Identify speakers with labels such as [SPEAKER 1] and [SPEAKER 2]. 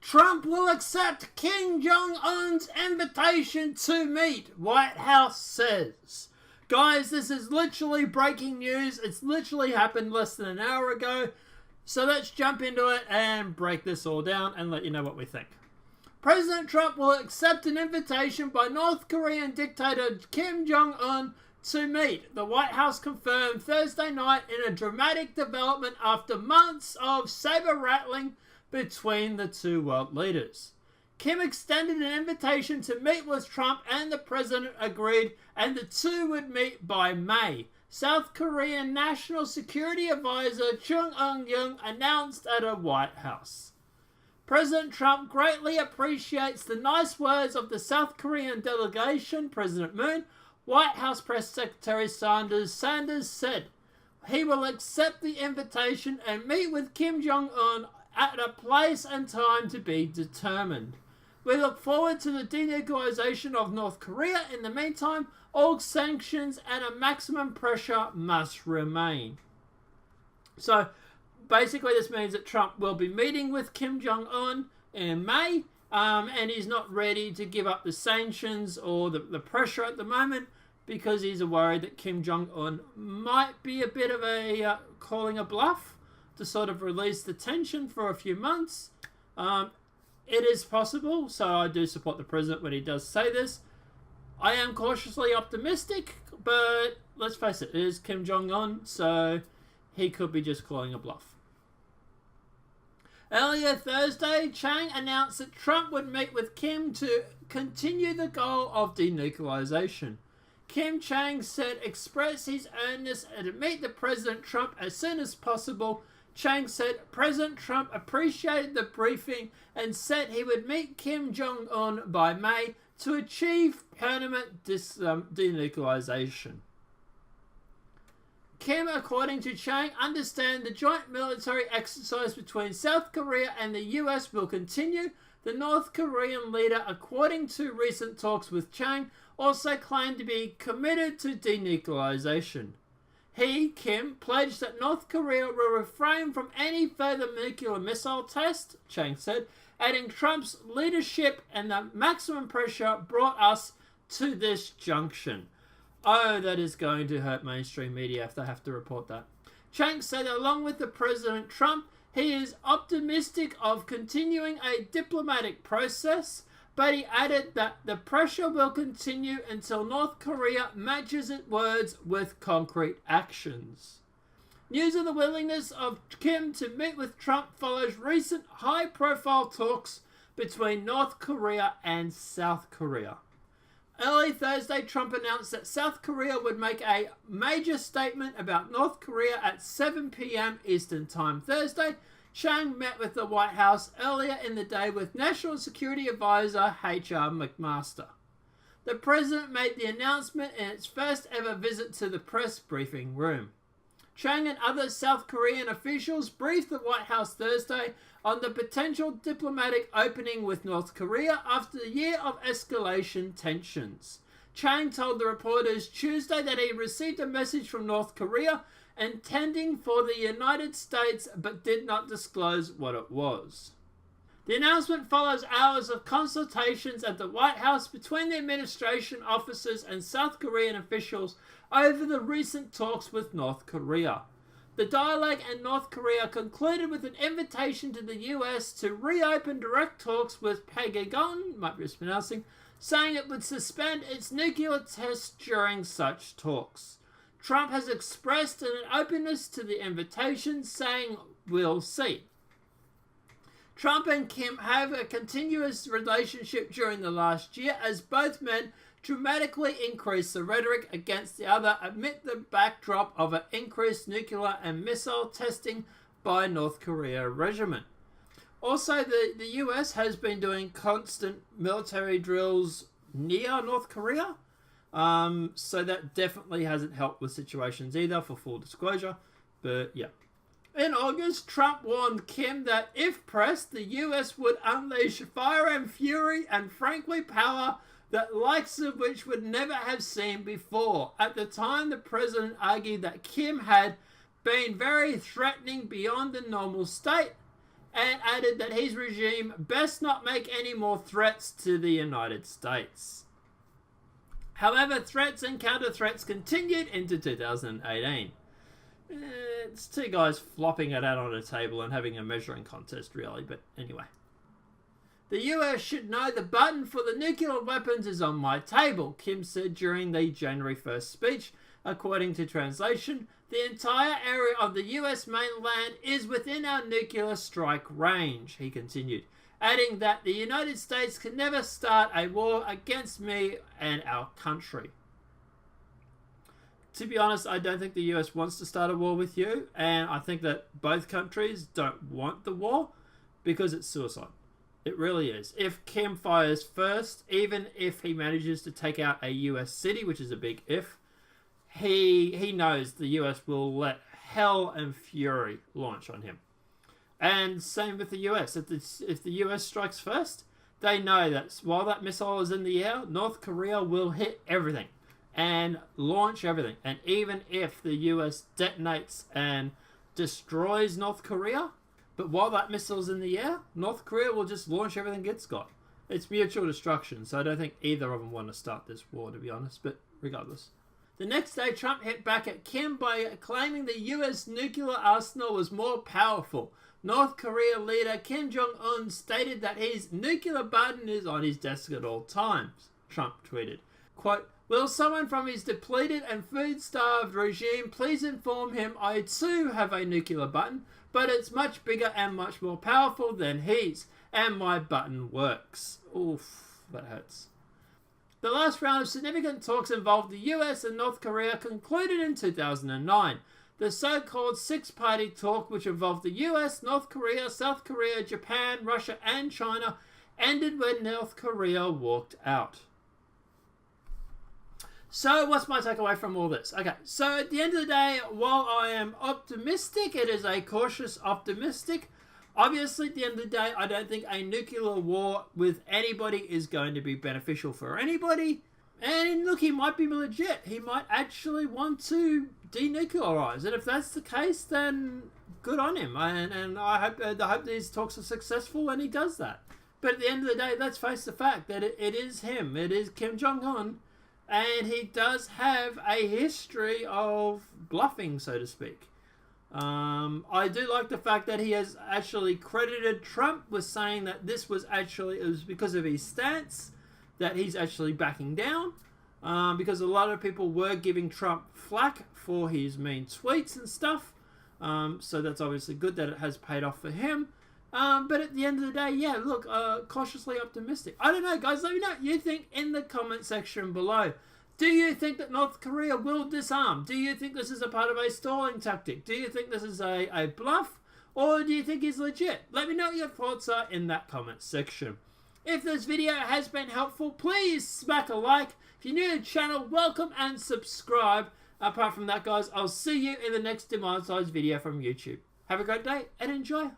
[SPEAKER 1] Trump will accept Kim Jong Un's invitation to meet, White House says. Guys, this is literally breaking news. It's literally happened less than an hour ago. So let's jump into it and break this all down and let you know what we think. President Trump will accept an invitation by North Korean dictator Kim Jong Un to meet, the White House confirmed Thursday night in a dramatic development after months of saber-rattling between the two world leaders. Kim extended an invitation to meet with Trump and the president agreed, and the two would meet by May. South Korean National Security Advisor Chung Eun-young announced at a White House. President Trump greatly appreciates the nice words of the South Korean delegation, President Moon. White House Press Secretary Sanders said he will accept the invitation and meet with Kim Jong Un at a place and time to be determined. We look forward to the denuclearization of North Korea. In the meantime, all sanctions and a maximum pressure must remain. So basically this means that Trump will be meeting with Kim Jong Un in May, and he's not ready to give up the sanctions or the pressure at the moment because he's worried that Kim Jong Un might be a bit of a calling a bluff to sort of release the tension for a few months. It is possible, so I do support the president when he does say this. I am cautiously optimistic, but let's face it, it is Kim Jong Un, so he could be just calling a bluff. Earlier Thursday, Chang announced that Trump would meet with Kim to continue the goal of denuclearization. Kim Chang said express his earnestness to meet the President Trump as soon as possible. Chang said President Trump appreciated the briefing and said he would meet Kim Jong Un by May to achieve permanent denuclearization. Kim, according to Chang, understands the joint military exercise between South Korea and the US will continue. The North Korean leader, according to recent talks with Chang, also claimed to be committed to denuclearization. He, Kim, pledged that North Korea will refrain from any further nuclear missile tests, Chang said, adding Trump's leadership and the maximum pressure brought us to this junction. Oh, that is going to hurt mainstream media if they have to report that. Chang said along with the President Trump, he is optimistic of continuing a diplomatic process, but he added that the pressure will continue until North Korea matches its words with concrete actions. News of the willingness of Kim to meet with Trump follows recent high-profile talks between North Korea and South Korea. Early Thursday, Trump announced that South Korea would make a major statement about North Korea at 7 p.m. Eastern Time Thursday. Chang met with the White House earlier in the day with National Security Advisor H.R. McMaster. The president made the announcement in its first ever visit to the press briefing room. Chang and other South Korean officials briefed the White House Thursday on the potential diplomatic opening with North Korea after a year of escalation tensions. Chang told the reporters Tuesday that he received a message from North Korea intending for the United States but did not disclose what it was. The announcement follows hours of consultations at the White House between the administration officers and South Korean officials over the recent talks with North Korea. The dialogue in North Korea concluded with an invitation to the US to reopen direct talks with Pyongyang, might be mispronouncing, saying it would suspend its nuclear tests during such talks. Trump has expressed an openness to the invitation, saying, "We'll see." Trump and Kim have a continuous relationship during the last year as both men dramatically increased the rhetoric against the other amid the backdrop of an increased nuclear and missile testing by North Korea regime. Also, the US has been doing constant military drills near North Korea, so that definitely hasn't helped with situations either, for full disclosure, but yeah. In August, Trump warned Kim that if pressed, the US would unleash fire and fury and frankly power that likes of which would never have seen before. At the time, the president argued that Kim had been very threatening beyond the normal state. and added that his regime best not make any more threats to the United States. However, threats and counter-threats continued into 2018. It's two guys flopping it out on a table and having a measuring contest, really, but anyway. The US should know the button for the nuclear weapons is on my table, Kim said during the January 1st speech. According to translation, the entire area of the US mainland is within our nuclear strike range, he continued, adding that the United States can never start a war against me and our country. To be honest, I don't think the US wants to start a war with you, and I think that both countries don't want the war because it's suicide. It really is. If Kim fires first, even if he manages to take out a US city, which is a big if, he knows the US will let hell and fury launch on him. And same with the US. If the US strikes first, they know that while that missile is in the air, North Korea will hit everything and launch everything. And even if the US detonates and destroys North Korea, but while that missile's in the air, North Korea will just launch everything it's got. It's mutual destruction, so I don't think either of them want to start this war, to be honest, but regardless. The next day, Trump hit back at Kim by claiming the US nuclear arsenal was more powerful. North Korea leader Kim Jong Un stated that his nuclear button is on his desk at all times, Trump tweeted. Quote, will someone from his depleted and food-starved regime please inform him I too have a nuclear button, but it's much bigger and much more powerful than his, and my button works. Oof, that hurts. The last round of significant talks involved the US and North Korea concluded in 2009. The so-called six-party talk, which involved the US, North Korea, South Korea, Japan, Russia, and China, ended when North Korea walked out. So, what's my takeaway from all this? Okay, so at the end of the day, while I am optimistic, it is a cautious optimistic. Obviously, at the end of the day, I don't think a nuclear war with anybody is going to be beneficial for anybody. And look, he might be legit. He might actually want to denuclearize. And if that's the case, then good on him. And I hope these talks are successful and he does that. But at the end of the day, let's face the fact that it is him. It is Kim Jong Un. And he does have a history of bluffing, so to speak. I do like the fact that he has actually credited Trump with saying that this was actually, it was because of his stance that he's actually backing down. Because a lot of people were giving Trump flack for his mean tweets and stuff. So that's obviously good that it has paid off for him. But at the end of the day, yeah, look, cautiously optimistic. I don't know, guys. Let me know what you think in the comment section below. Do you think that North Korea will disarm? Do you think this is a part of a stalling tactic? Do you think this is a bluff? Or do you think he's legit? Let me know what your thoughts are in that comment section. If this video has been helpful, please smack a like. If you're new to the channel, welcome and subscribe. Apart from that, guys, I'll see you in the next demonetized video from YouTube. Have a great day and enjoy.